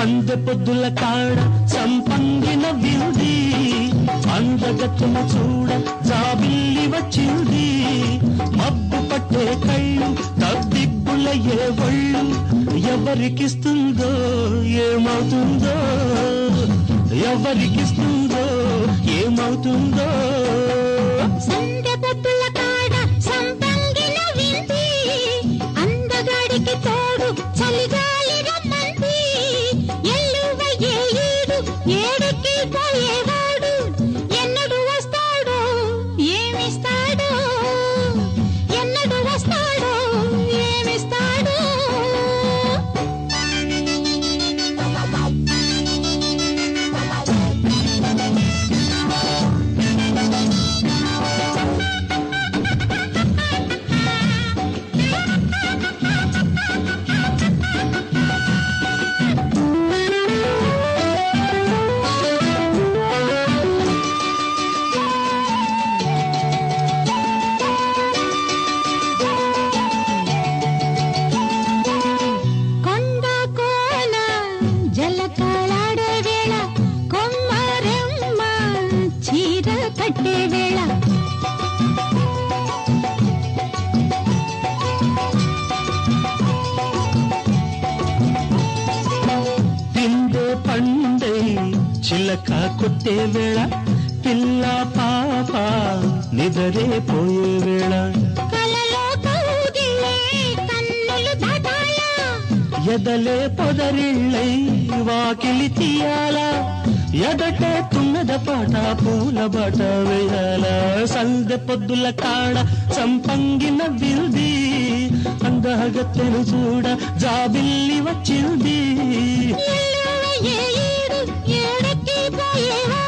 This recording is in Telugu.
సందె పొద్దుల కాడ సంపంగిన వింది అందగత్తెను చూడ జాబిల్లి వచ్చింది మబ్బు పట్టే కళ్ళు తద్దిబ్బులయ్యే ఒళ్ళు ఎవరికిస్తుందో ఏమవుతుందో ఎవరికిస్తుందో ఏమవుతుందో సందె పొద్దుల కాడ సంపంగిన వింది అందగాడికి తోడు చలిగాలి రమ్మంది ఎల్లువయ్యే ఈడు ఏడికి పోయేవాడు ఎన్నడు వస్తాడో ఏమిస్తాడో ఎన్నడు వస్తాడో ఏమిస్తాడో జలకాలాడే వేళ కొమ్మరెమ్మ చీర కట్టే వేళ తిండే పండే చిలక కొట్టే వేళ పిల్ల పాప నిదరే పోయే వేళ కలలో కౌగిలే కన్నులు దాటాయా ఎదలే పొదరిళ్ళై వాకిలి తీయాల ఎదటే తున్నద పాట పూల బాట వేయాల సందె పొద్దుల కాడ సంపంగిన విల్ది అందగత్తెను చూడ జాబిల్లి వచ్చింది ఎల్లువయ్యే ఈడు ఏడికి పోయేవాడు